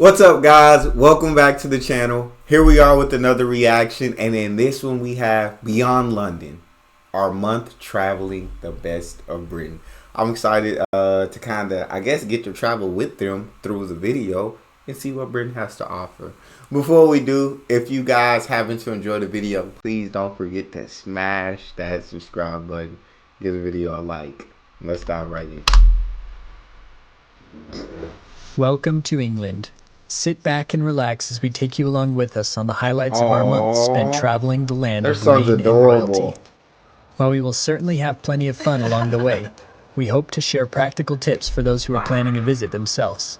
What's up, guys? Welcome back to the channel. Here we are with another reaction, and in this one we have Beyond London, our month traveling the best of Britain. I'm excited to kind of, get to travel with them through the video and see what Britain has to offer. Before we do, if you guys happen to enjoy the video, please don't forget to smash that subscribe button. Give the video a like. Let's dive right in. Welcome to England. Sit back and relax as we take you along with us on the highlights of our month spent traveling the land of rain and royalty. While we will certainly have plenty of fun along the way, we hope to share practical tips for those who are planning a visit themselves.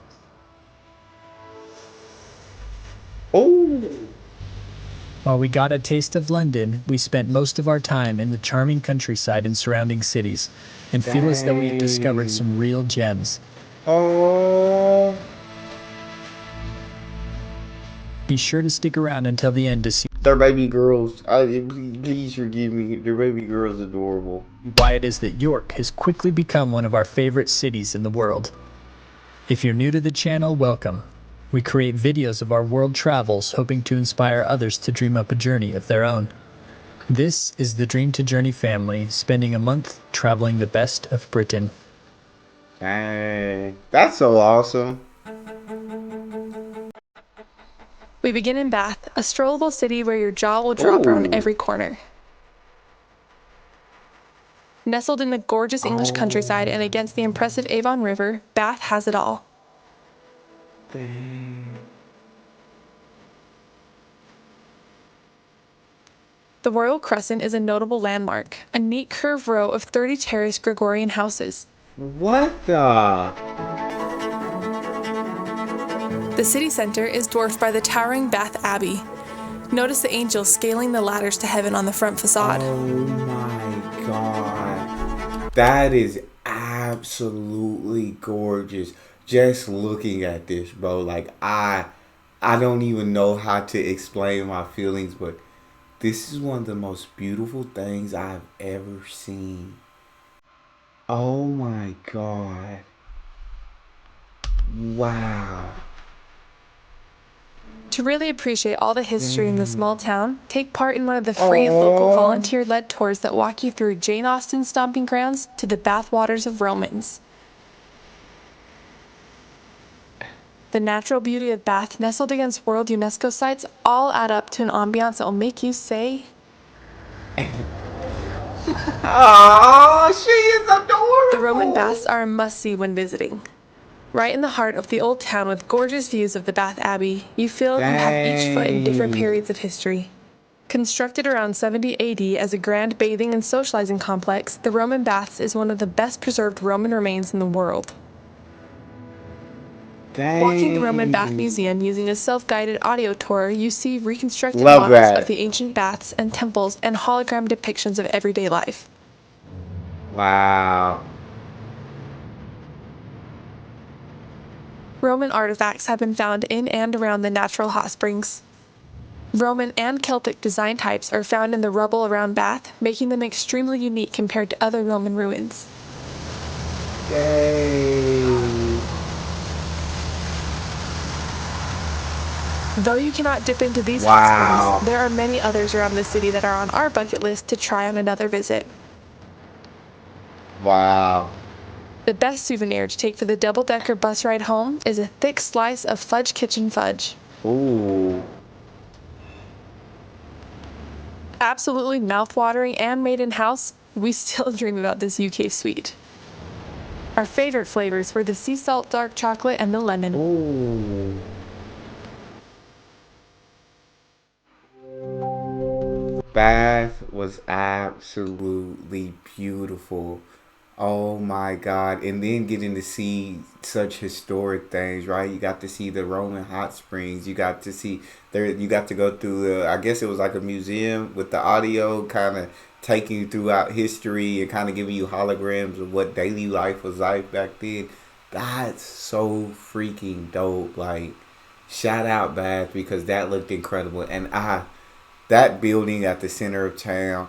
While we got a taste of London, we spent most of our time in the charming countryside and surrounding cities, and feel as though we've discovered some real gems. Be sure to stick around until the end to see their baby girls. Please forgive me. Their baby girl's adorable. why it is that York has quickly become one of our favorite cities in the world. If you're new to the channel, welcome. We create videos of our world travels, hoping to inspire others to dream up a journey of their own. This is the Dream to Journey family, spending a month traveling the best of Britain. Dang, that's so awesome. We begin in Bath, a strollable city where your jaw will drop around every corner. Nestled in the gorgeous English countryside and against the impressive Avon River, Bath has it all. Dang. The Royal Crescent is a notable landmark, a neat curved row of 30 terraced Gregorian houses. What the? The city center is dwarfed by the towering Bath Abbey. Notice the angels scaling the ladders to heaven on the front facade. Oh my god. That is absolutely gorgeous. Just looking at this, bro. Like, I don't even know how to explain my feelings, but this is one of the most beautiful things I've ever seen. Oh my god. Wow. To really appreciate all the history in the small town, take part in one of the free local volunteer-led tours that walk you through Jane Austen's stomping grounds to the bathwaters of Romans. The natural beauty of Bath, nestled against World UNESCO sites, all add up to an ambiance that will make you say, Oh, she is adorable. The Roman baths are a must-see when visiting. Right in the heart of the old town with gorgeous views of the Bath Abbey, you feel you have each foot in different periods of history. Constructed around 70 AD as a grand bathing and socializing complex, the Roman baths is one of the best preserved Roman remains in the world. Walking the Roman Bath Museum using a self-guided audio tour, you see reconstructed models of the ancient baths and temples and hologram depictions of everyday life. Wow. Roman artifacts have been found in and around the natural hot springs. Roman and Celtic design types are found in the rubble around Bath, making them extremely unique compared to other Roman ruins. Yay. Though you cannot dip into these hot springs, there are many others around the city that are on our bucket list to try on another visit. Wow. The best souvenir to take for the double-decker bus ride home is a thick slice of Fudge Kitchen fudge. Ooh. Absolutely mouth-watering and made in-house, we still dream about this UK sweet. Our favorite flavors were the sea salt dark chocolate and the lemon. Ooh. Bath was absolutely beautiful. Oh my god. And then getting to see such historic things, right? You got to see the Roman hot springs. You got to see there, you got to go through the, I guess it was like a museum with the audio kind of taking you throughout history and kind of giving you holograms of what daily life was like back then. That's so freaking dope. Like, shout out Bath, because that looked incredible. And that building at the center of town,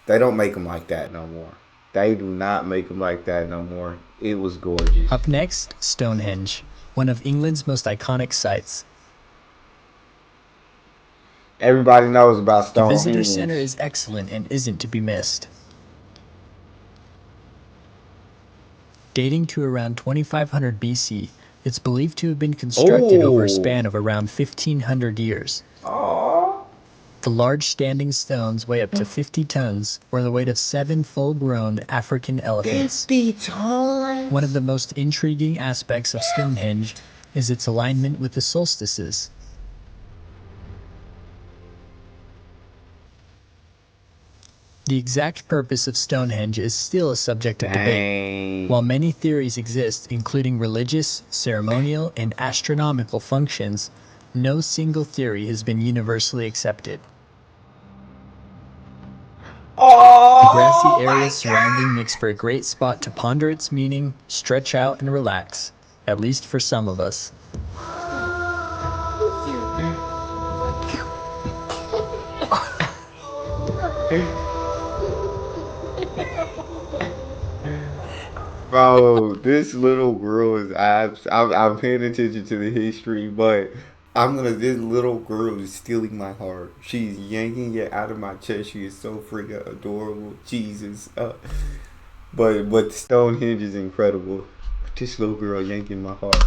they don't make them like that no more. They do not make them like that no more. It was gorgeous. Up next, Stonehenge, one of England's most iconic sites. Everybody knows about The visitor Stonehenge. center is excellent and isn't to be missed. Dating to around 2500 BC, it's believed to have been constructed over a Oh. span of around 1500 years. Oh. The large standing stones weigh up to 50 tons, or the weight of 7 full-grown African elephants. 50 tons? One of the most intriguing aspects of Stonehenge is its alignment with the solstices. The exact purpose of Stonehenge is still a subject of debate. Dang. While many theories exist, including religious, ceremonial, and astronomical functions, no single theory has been universally accepted. The grassy Oh areas my surrounding god. makes for a great spot to ponder its meaning, stretch out, and relax, at least for some of us. Bro, this little girl is I'm paying attention to the history, but this little girl is stealing my heart. She's yanking it out of my chest. She is so freaking adorable. Jesus. But Stonehenge is incredible. This little girl yanking my heart.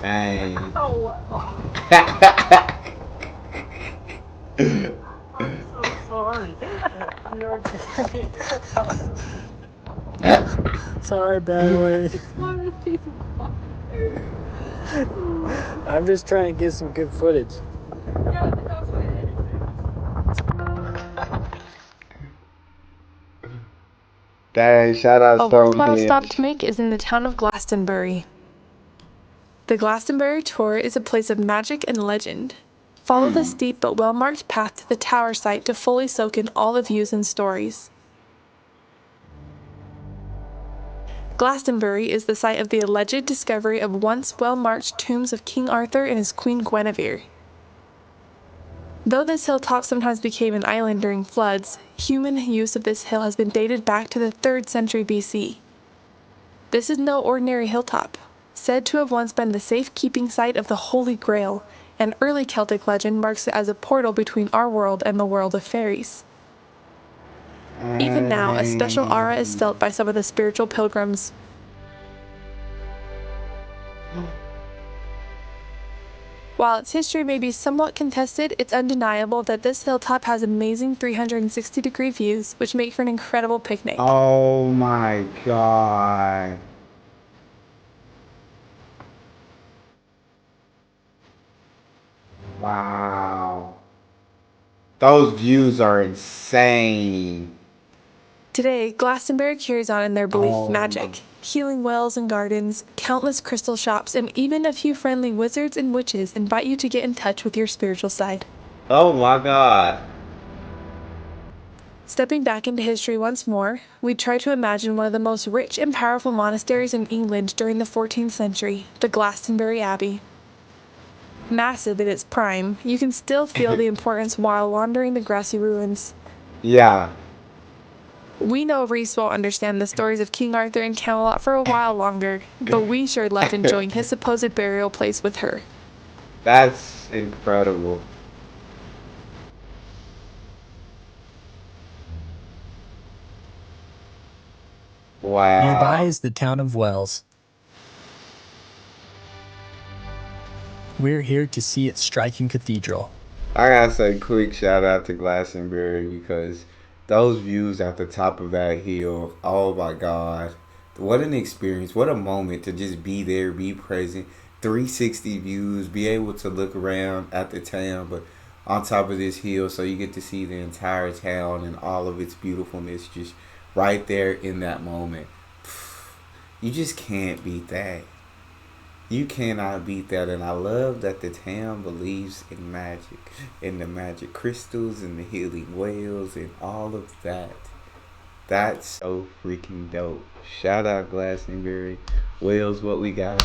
Dang. Sorry, Bailey. I'm just trying to get some good footage. Dang, shout out A worthwhile stop Stonehenge. to make is in the town of Glastonbury. The Glastonbury tour is a place of magic and legend. Follow the steep but well-marked path to the tower site to fully soak in all the views and stories. Glastonbury is the site of the alleged discovery of once well-marked tombs of King Arthur and his Queen Guinevere. Though this hilltop sometimes became an island during floods, human use of this hill has been dated back to the 3rd century BC. This is no ordinary hilltop. Said to have once been the safekeeping site of the Holy Grail, an early Celtic legend marks it as a portal between our world and the world of fairies. Even now, a special aura is felt by some of the spiritual pilgrims. While its history may be somewhat contested, it's undeniable that this hilltop has amazing 360-degree views, which make for an incredible picnic. Oh my god. Wow. Those views are insane. Today, Glastonbury carries on in their belief Oh magic. Healing wells and gardens, countless crystal shops, and even a few friendly wizards and witches invite you to get in touch with your spiritual side. oh my god. Stepping back into history once more, we try to imagine one of the most rich and powerful monasteries in England during the 14th century, the Glastonbury Abbey. Massive in its prime, you can still feel the importance while wandering the grassy ruins. Yeah. We know Reese won't understand the stories of King Arthur and Camelot for a while longer, but we sure loved enjoying his supposed burial place with her. That's incredible. Nearby Wow. is the town of Wells. We're here to see its striking cathedral. I gotta say, quick shout out to Glastonbury because those views at the top of that hill, oh my god. What an experience. What a moment to just be there, be present. 360 views, be able to look around at the town, but on top of this hill, so you get to see the entire town and all of its beautifulness just right there in that moment. You just can't beat that. You cannot beat that, and I love that the town believes in magic, in the magic crystals and the healing wells and all of that. That's so freaking dope. Shout out Glastonbury. Wales, what we got?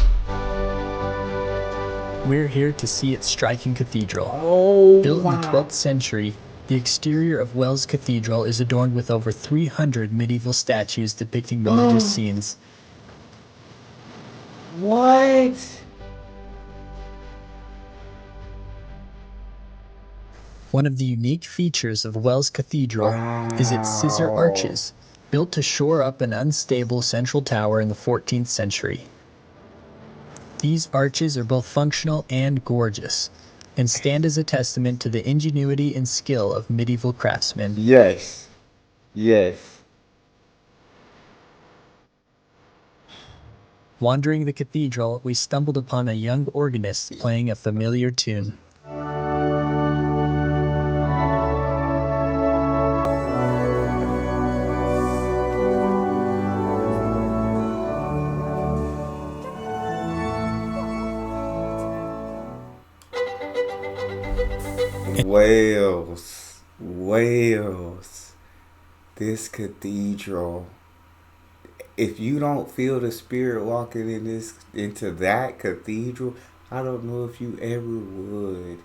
We're here to see its striking cathedral. Oh, Built in the wow. 12th century, the exterior of Wells Cathedral is adorned with over 300 medieval statues depicting religious scenes. What? One of the unique features of Wells Cathedral is its scissor Wow. arches, built to shore up an unstable central tower in the 14th century. These arches are both functional and gorgeous, and stand as a testament to the ingenuity and skill of medieval craftsmen. Yes. Yes. Wandering the cathedral, we stumbled upon a young organist playing a familiar tune. Wales. Wales. This cathedral. If you don't feel the spirit walking in this into that cathedral, I don't know if you ever would.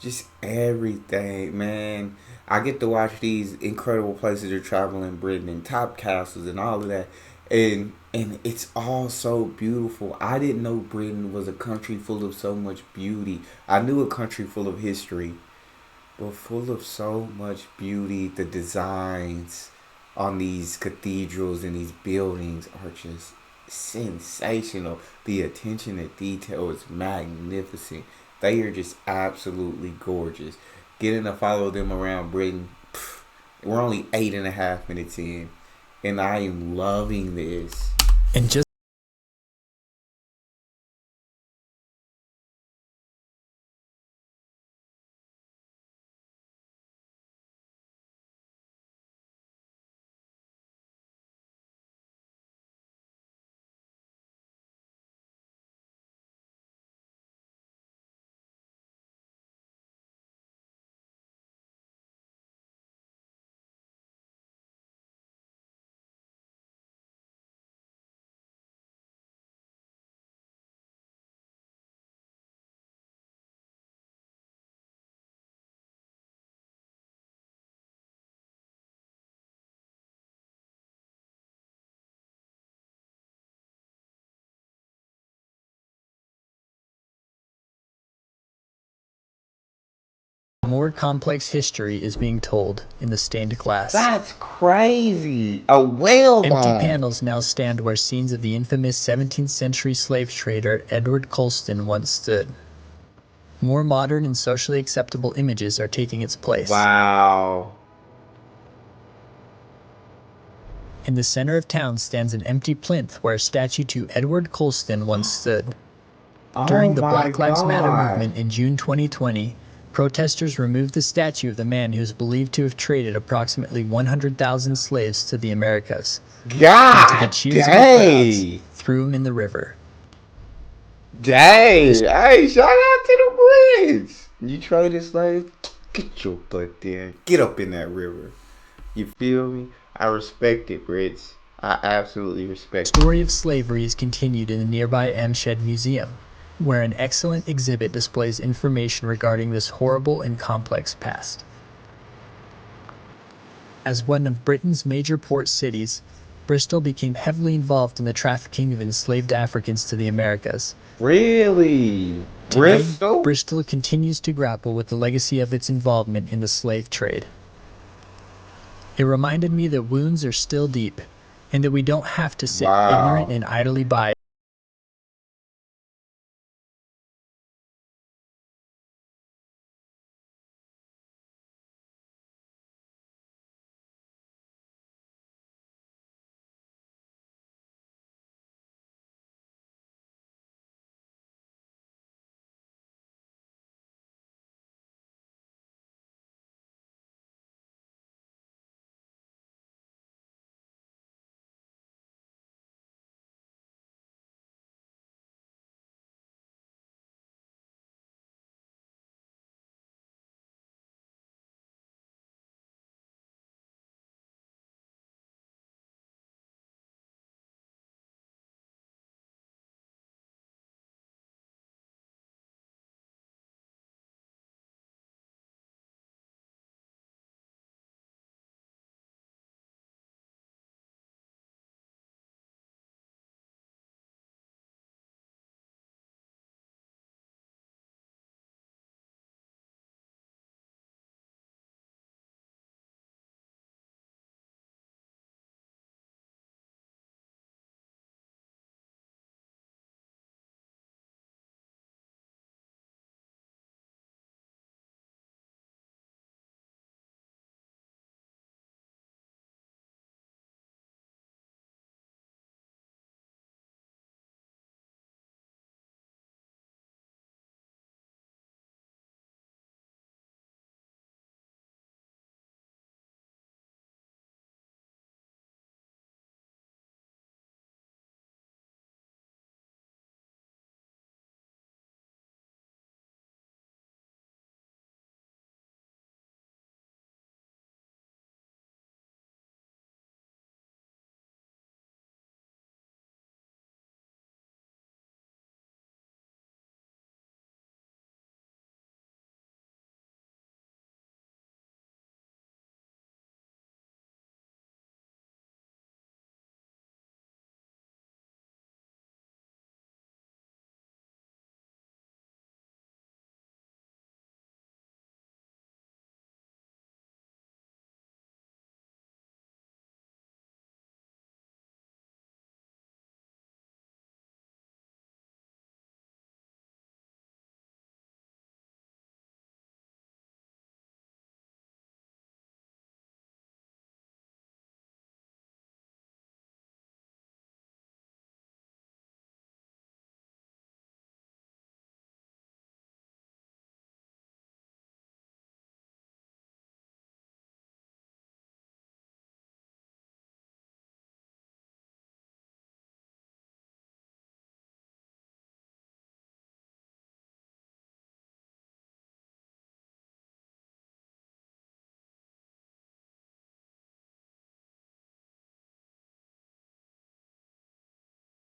Just everything, man. I get to watch these incredible places to travel in Britain and top castles and all of that. And it's all so beautiful. I didn't know Britain was a country full of so much beauty. I knew a country full of history, but full of so much beauty. The designs on these cathedrals and these buildings are just sensational. The attention to detail is magnificent. They are just absolutely gorgeous. Getting to follow them around Britain, we're only 8.5 minutes in, and I am loving this. And just more complex history is being told in the stained glass. That's crazy. A whale Empty bone. panels now stand where scenes of the infamous 17th century slave trader Edward Colston once stood. More modern and socially acceptable images are taking its place. Wow. In the center of town stands an empty plinth where a statue to Edward Colston once stood. Oh During the my Black Lives Matter God. movement in June 2020, protesters removed the statue of the man who is believed to have traded approximately 100,000 slaves to the Americas. And to the God cheers of the crowds, dang. threw him in the river. Dang. Hey, shout out to the Brits. You traded slaves? Get your butt there. Get up in that river. You feel me? I respect it, Brits. I absolutely respect The it. story of slavery is continued in the nearby Amshed Museum, where an excellent exhibit displays information regarding this horrible and complex past. As one of Britain's major port cities, Bristol became heavily involved in the trafficking of enslaved Africans to the Americas. Really? Today, Bristol? Bristol continues to grapple with the legacy of its involvement in the slave trade. It reminded me that wounds are still deep, and that we don't have to sit ignorant Wow. and idly by.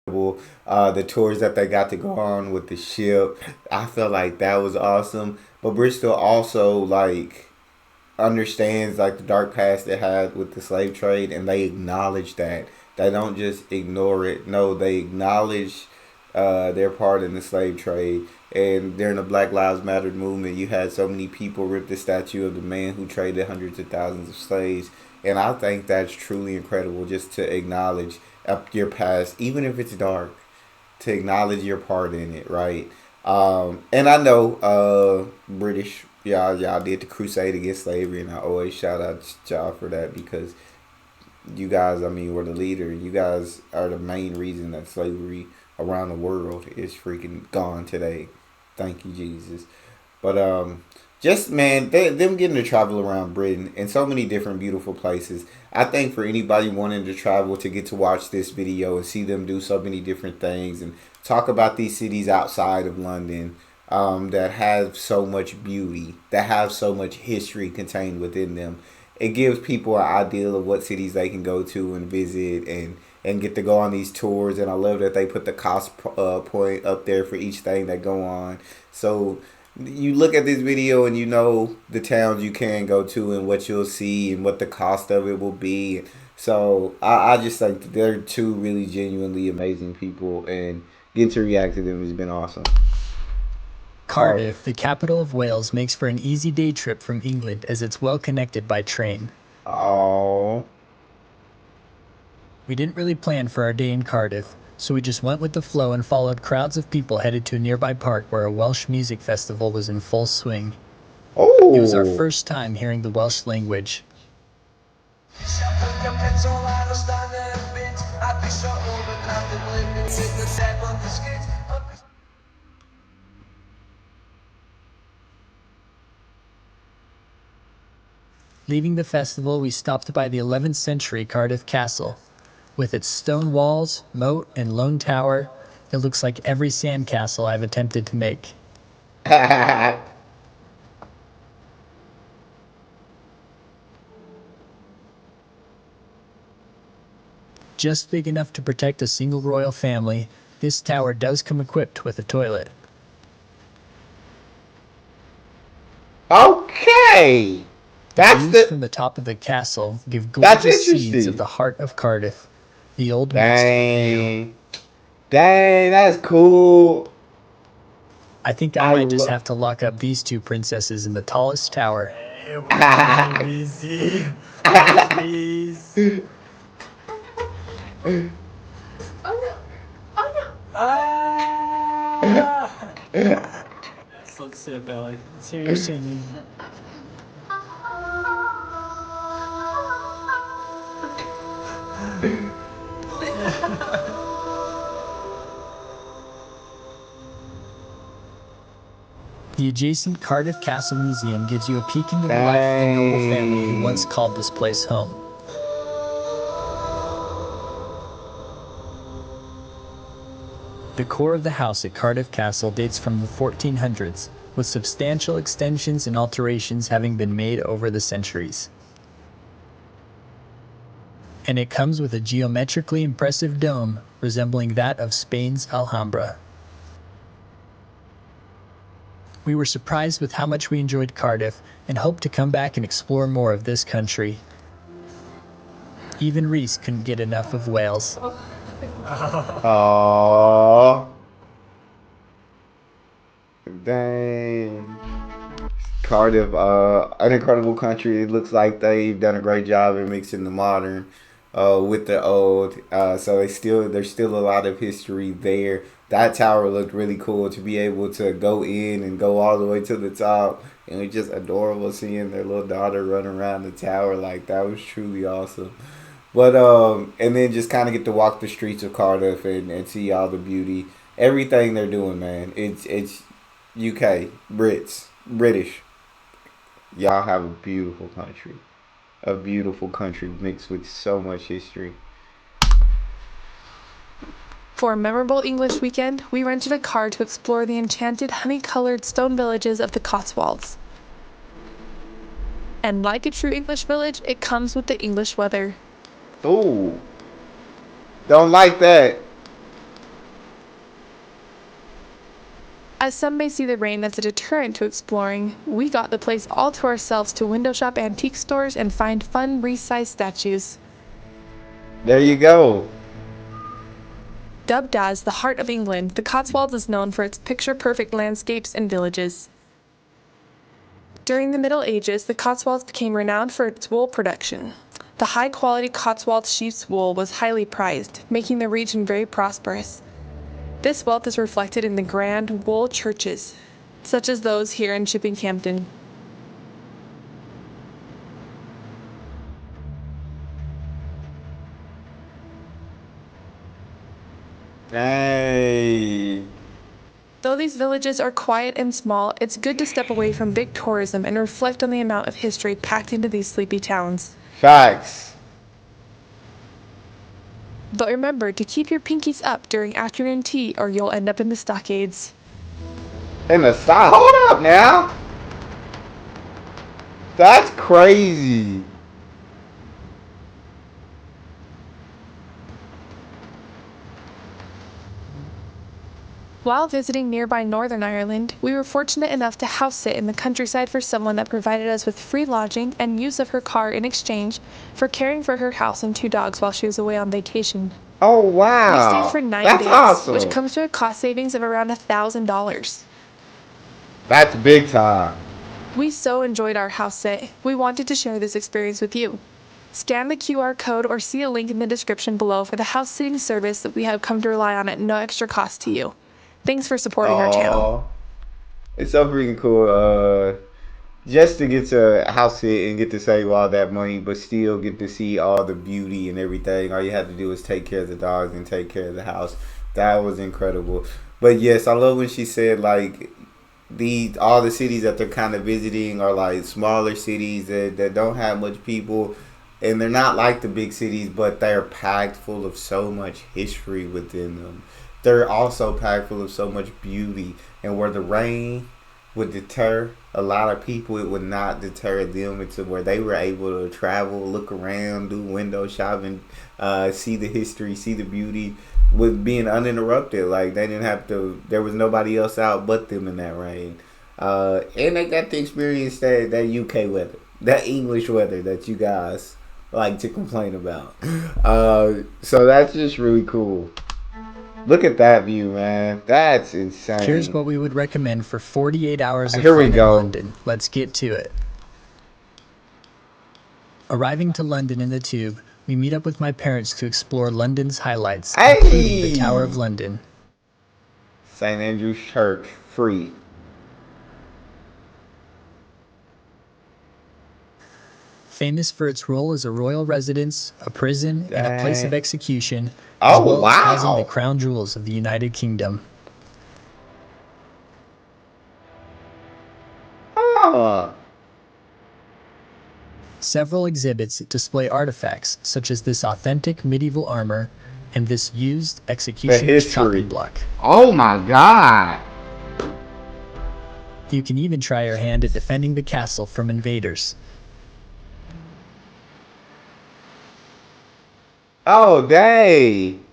The tours that they got to go on with the ship, I felt like that was awesome. But Bristol also like understands like the dark past they had with the slave trade, and they acknowledge that. They don't just ignore it. No, they acknowledge their part in the slave trade. And during the Black Lives Matter movement, you had so many people rip the statue of the man who traded hundreds of thousands of slaves. And I think that's truly incredible, just to acknowledge your past, even if it's dark, to acknowledge your part in it, right? And I know British, y'all did the crusade against slavery, and I always shout out to y'all for that, because you guys, I mean, were the leader. You guys are the main reason that slavery around the world is freaking gone today. Thank you, Jesus. But just man, them getting to travel around Britain and so many different beautiful places. I think for anybody wanting to travel to get to watch this video and see them do so many different things and talk about these cities outside of London, that have so much beauty, that have so much history contained within them. It gives people an idea of what cities they can go to and visit, and get to go on these tours. And I love that they put the cost point up there for each thing that go on. So you look at this video and you know the towns you can go to and what you'll see and what the cost of it will be. So I just think that they're two really genuinely amazing people, and getting to react to them has been awesome. Cardiff, the capital of Wales, makes for an easy day trip from England as it's well connected by train. Oh. We didn't really plan for our day in Cardiff, so we just went with the flow and followed crowds of people headed to a nearby park where a Welsh music festival was in full swing. It was our Oh. first time hearing the Welsh language. Leaving the festival, we stopped by the 11th century Cardiff Castle. With its stone walls, moat, and lone tower, it looks like every sandcastle I've attempted to make. Just big enough to protect a single royal family, this tower does come equipped with a toilet. Okay. That's Views the from the top of the castle give that's gorgeous scenes of interesting. the heart of Cardiff, the old Minster view. Dang. Dang, that's cool. I think I I might just love have to lock up these two princesses in the tallest tower. Easy. Please. Ah! Let's sit, Belly. Let's hear you singing. The adjacent Cardiff Castle Museum gives you a peek into the life of the noble family who once Dang. called this place home. The core of the house at Cardiff Castle dates from the 1400s, with substantial extensions and alterations having been made over the centuries. And it comes with a geometrically impressive dome resembling that of Spain's Alhambra. We were surprised with how much we enjoyed Cardiff and hope to come back and explore more of this country. Even Reese couldn't get enough of Wales. Aww. Dang. Cardiff, an incredible country. It looks like they've done a great job in mixing the modern with the old. So there's still a lot of history there. That tower looked really cool, to be able to go in and go all the way to the top. And it's just adorable seeing their little daughter run around the tower. Like, that was truly awesome. But and then just kind of get to walk the streets of Cardiff, and see all the beauty, everything they're doing, man. It's UK, British. Y'all have a beautiful country mixed with so much history. For a memorable English weekend, we rented a car to explore the enchanted honey-colored stone villages of the Cotswolds. And like a true English village, it comes with the English weather. Ooh, don't like that. As some may see the rain as a deterrent to exploring, we got the place all to ourselves to window shop antique stores and find fun resized statues. There you go. Dubbed as the heart of England, the Cotswolds is known for its picture-perfect landscapes and villages. During the Middle Ages, the Cotswolds became renowned for its wool production. The high-quality Cotswold sheep's wool was highly prized, making the region very prosperous. This wealth is reflected in the grand wool churches, such as those here in Chippinghampton. Hey. Though these villages are quiet and small, it's good to step away from big tourism and reflect on the amount of history packed into these sleepy towns. Facts. But remember to keep your pinkies up during afternoon tea or you'll end up in the stockades. In the side. Hold up now. That's crazy. While visiting nearby Northern Ireland, we were fortunate enough to house sit in the countryside for someone that provided us with free lodging and use of her car in exchange for caring for her house and 2 dogs while she was away on vacation. Oh We stayed wow. for 9 That's days, which awesome. comes to a cost savings of around $1,000. That's big time. We so enjoyed our house sit, we wanted to share this experience with you. Scan the QR code or see a link in the description below for the house sitting service that we have come to rely on at no extra cost to you. Thanks for supporting our channel. Oh, it's so freaking cool. Just to get to house it and get to save all that money, but still get to see all the beauty and everything. All you have to do is take care of the dogs and take care of the house. That was incredible. But yes, I love when she said like all the cities that they're kind of visiting are like smaller cities that don't have much people, and they're not like the big cities, but they're packed full of so much history within them. They're also packed full of so much beauty, and where the rain would deter a lot of people, it would not deter them into where they were able to travel, look around, do window shopping, see the history, see the beauty with being uninterrupted. Like they didn't have to, there was nobody else out but them in that rain. And they got to experience that UK weather, that English weather that you guys like to complain about. So that's just really cool. Look at that view, man. That's insane. Here's what we would recommend for 48 hours of Here we fun in go. London. Let's get to it. Arriving to London in the tube, we meet up with my parents to explore London's highlights, including the Tower of London. St. Andrew's Church, free. Famous for its role as a royal residence, a prison, and a place of execution, as Oh, well as housing the wow. crown jewels of the United Kingdom. Oh, Several exhibits display artifacts such as this authentic medieval armor and this used the executioner's chopping history. block. Oh my God. You can even try your hand at defending the castle from invaders. Oh, dang.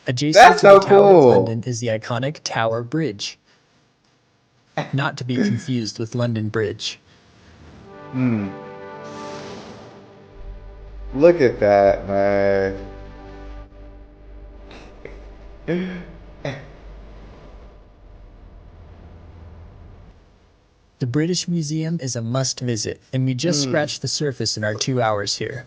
Adjacent That's to the so Tower of cool. London is the iconic Tower Bridge, not to be confused with London Bridge. Look at that, man. The British Museum is a must visit, and we just scratched the surface in our 2 hours here.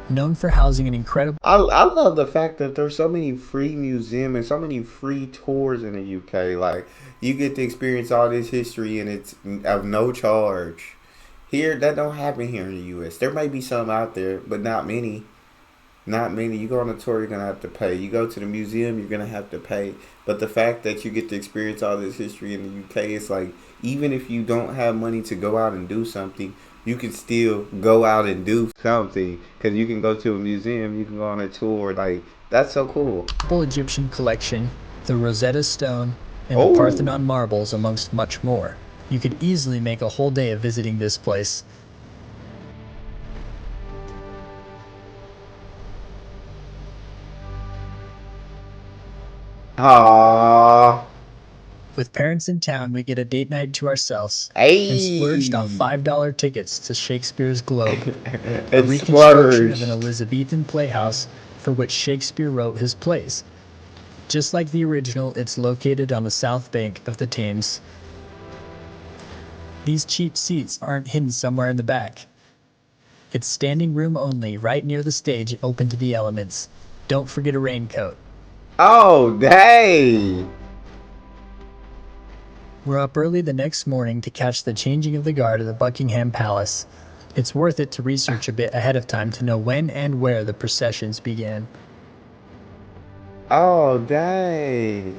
Known for housing an incredible I love the fact that there's so many free museums and so many free tours in the UK. Like you get to experience all this history and it's of no charge. Here, that don't happen here in the US. There may be some out there, but not many. Not many. You go on a tour, you're gonna have to pay. You go to the museum, you're gonna have to pay. But the fact that you get to experience all this history in the UK, it's like even if you don't have money to go out and do something, you can still go out and do something because you can go to a museum, you can go on a tour. Like that's so cool. Egyptian collection, the Rosetta Stone, and the Oh, Parthenon marbles, amongst much more. You could easily make a whole day of visiting this place. Aww. With parents in town, we get a date night to ourselves and splurged on Hey. $5 tickets to Shakespeare's Globe, a And reconstruction of an splurge. Elizabethan playhouse for which Shakespeare wrote his plays. Just like the original, it's located on the south bank of the Thames. These cheap seats aren't hidden somewhere in the back. It's standing room only, right near the stage, open to the elements. Don't forget a raincoat. Oh, dang. We're up early the next morning to catch the changing of the guard at the Buckingham Palace. It's worth it to research a bit ahead of time to know when and where the processions began. Oh, dang.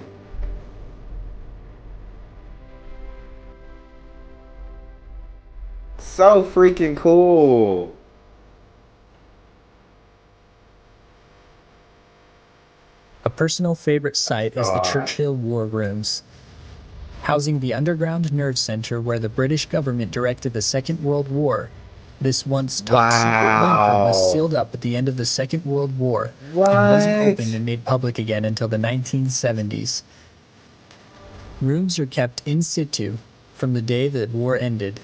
So freaking cool. A personal favorite site is the God. Churchill War Rooms, housing the underground nerve center where the British government directed the Second World War. This once top secret bunker was Wow. sealed up at the end of the Second World War and wasn't opened What? and made public again until the 1970s. Rooms are kept in situ from the day the war ended,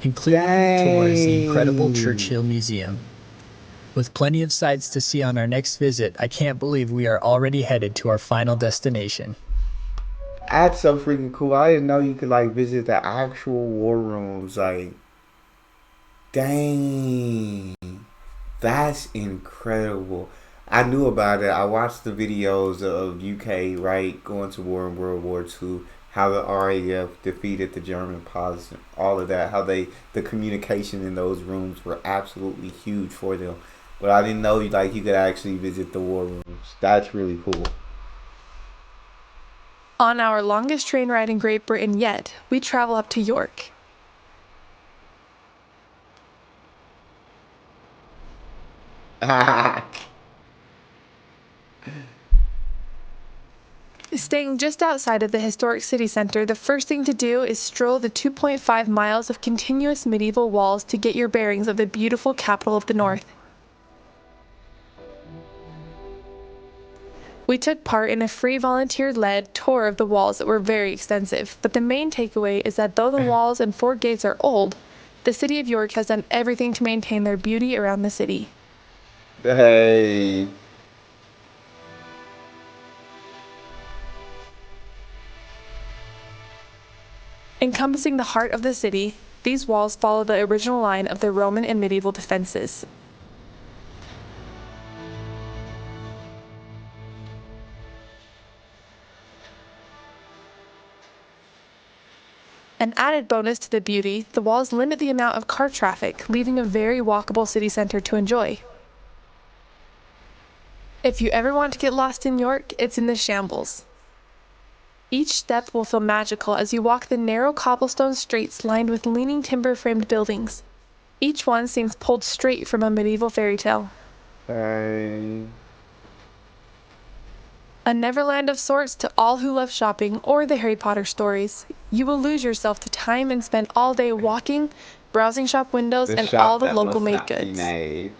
including tours the incredible Dang. Churchill Museum. With plenty of sights to see on our next visit, I can't believe we are already headed to our final destination. That's so freaking cool. I didn't know you could like visit the actual war rooms. Like, dang. That's incredible. I knew about it. I watched the videos of UK, right, going to war in World War II, how the RAF defeated the German pilots, and all of that, how the communication in those rooms were absolutely huge for them. But I didn't know like you could actually visit the war rooms. That's really cool. On our longest train ride in Great Britain yet, we travel up to York. Staying just outside of the historic city center, the first thing to do is stroll the 2.5 miles of continuous medieval walls to get your bearings of the beautiful capital of the north. We took part in a free volunteer-led tour of the walls that were very extensive, but the main takeaway is that though the walls and fort gates are old, the city of York has done everything to maintain their beauty around the city. Hey. Encompassing the heart of the city, these walls follow the original line of the Roman and medieval defenses. An added bonus to the beauty, the walls limit the amount of car traffic, leaving a very walkable city center to enjoy. If you ever want to get lost in York, it's in the Shambles. Each step will feel magical as you walk the narrow cobblestone streets lined with leaning timber-framed buildings. Each one seems pulled straight from a medieval fairy tale. Hey. A neverland of sorts to all who love shopping or the Harry Potter stories. You will lose yourself to time and spend all day walking, browsing shop windows, The and all shop the that local must made not be goods. named.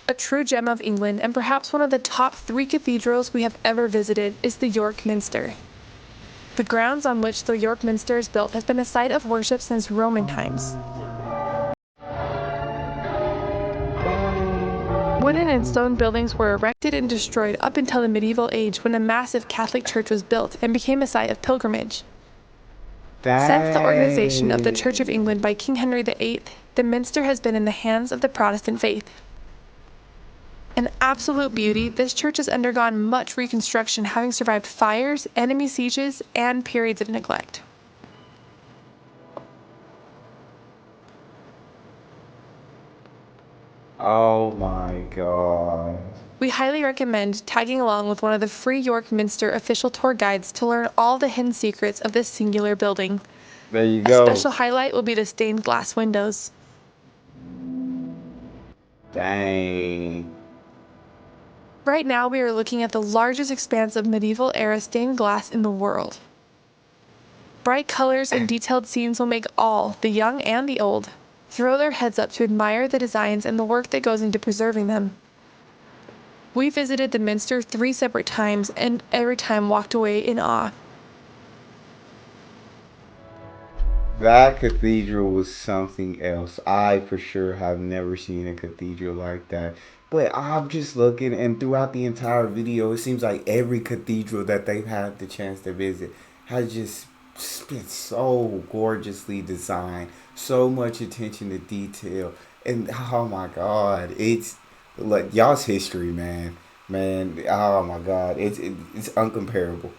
A true gem of England and perhaps one of the top 3 cathedrals we have ever visited is the York Minster. The grounds on which the York Minster is built has been a site of worship since Roman times. Wooden and stone buildings were erected and destroyed up until the medieval age when a massive Catholic church was built and became a site of pilgrimage. Since the organization of the Church of Dang. England by King Henry VIII, the Minster has been in the hands of the Protestant faith. An absolute beauty, this church has undergone much reconstruction, having survived fires, enemy sieges, and periods of neglect. Oh my god. We highly recommend tagging along with one of the free York Minster official tour guides to learn all the hidden secrets of this singular building. There you A go. special highlight will be the stained glass windows. Dang. Right now, we are looking at the largest expanse of medieval era stained glass in the world. Bright colors and detailed scenes will make all, the young and the old, throw their heads up to admire the designs and the work that goes into preserving them. We visited the Minster 3 separate times and every time walked away in awe. That cathedral was something else. I for sure have never seen a cathedral like that. But I'm just looking, and throughout the entire video, it seems like every cathedral that they've had the chance to visit has just been so gorgeously designed, so much attention to detail, and oh my God, it's like y'all's history, man, man. Oh my God, it's uncomparable.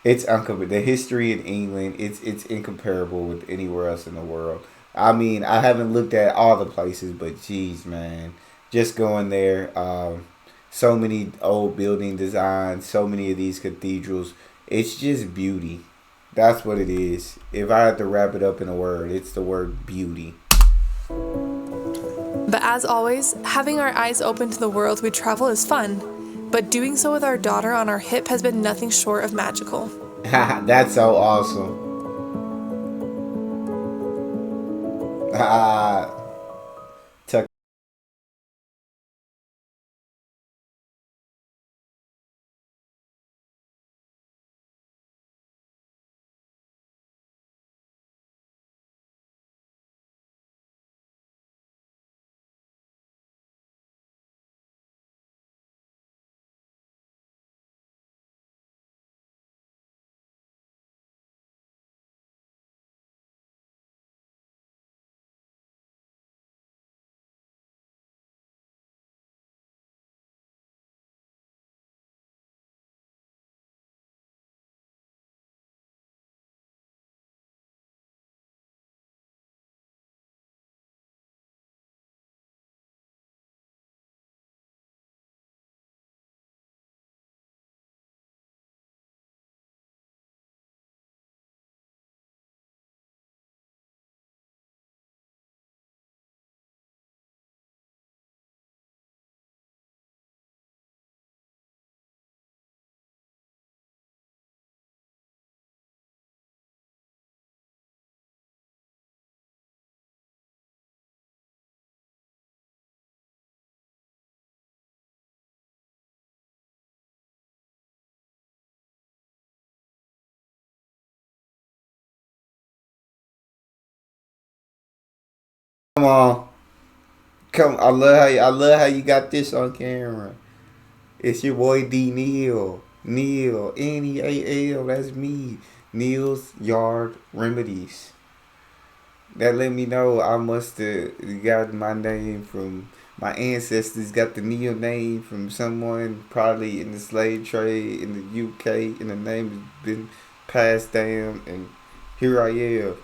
It's uncomparable. The history in England, it's incomparable with anywhere else in the world. I mean, I haven't looked at all the places, but geez, man, just going there. So many old building designs, so many of these cathedrals. It's just beauty. That's what it is. If I had to wrap it up in a word, it's the word beauty. But as always, having our eyes open to the world we travel is fun, but doing so with our daughter on our hip has been nothing short of magical. That's so awesome. Tuck Come on, come. I love how you got this on camera. It's your boy D Neil. Neil Neal. That's me. Neil's Yard Remedies. That let me know I must have got my name from my ancestors. Got the Neil name from someone probably in the slave trade in the UK, and the name has been passed down, and here I am.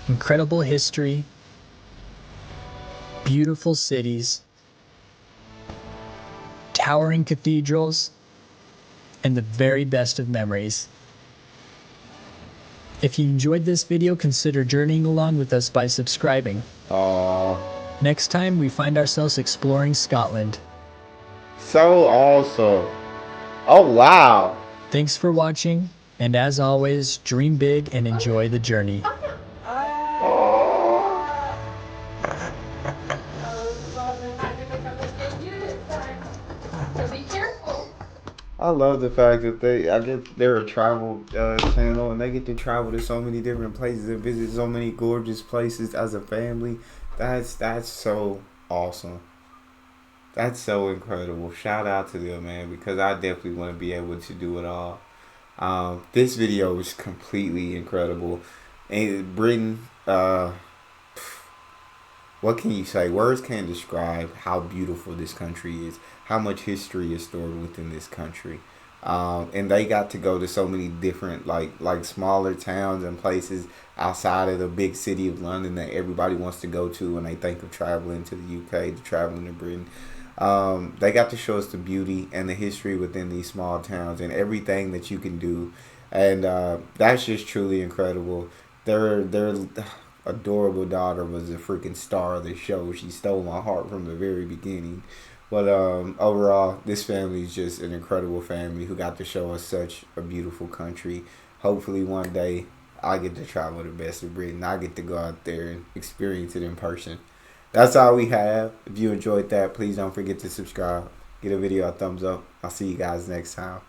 incredible history, beautiful cities, towering cathedrals, and the very best of memories. If you enjoyed this video, consider journeying along with us by subscribing. Oh, Next time, we find ourselves exploring Scotland. so awesome. Oh, wow. Thanks for watching, and as always, dream big and enjoy the journey. I love the fact that I get they're a travel channel and they get to travel to so many different places and visit so many gorgeous places as a family. That's so awesome. That's so incredible. Shout out to them, man, because I definitely want to be able to do it all. This video is completely incredible. And Britain, what can you say? Words can't describe how beautiful this country is, how much history is stored within this country. And they got to go to so many different like smaller towns and places outside of the big city of London that everybody wants to go to when they think of traveling to the UK, to traveling to Britain. They got to show us the beauty and the history within these small towns and everything that you can do, and that's just truly incredible. Their adorable daughter was a freaking star of the show. She stole my heart from the very beginning. But overall, this family is just an incredible family who got to show us such a beautiful country. Hopefully one day I get to travel the best of Britain. I get to go out there and experience it in person. That's all we have. If you enjoyed that, please don't forget to subscribe. Give a video a thumbs up. I'll see you guys next time.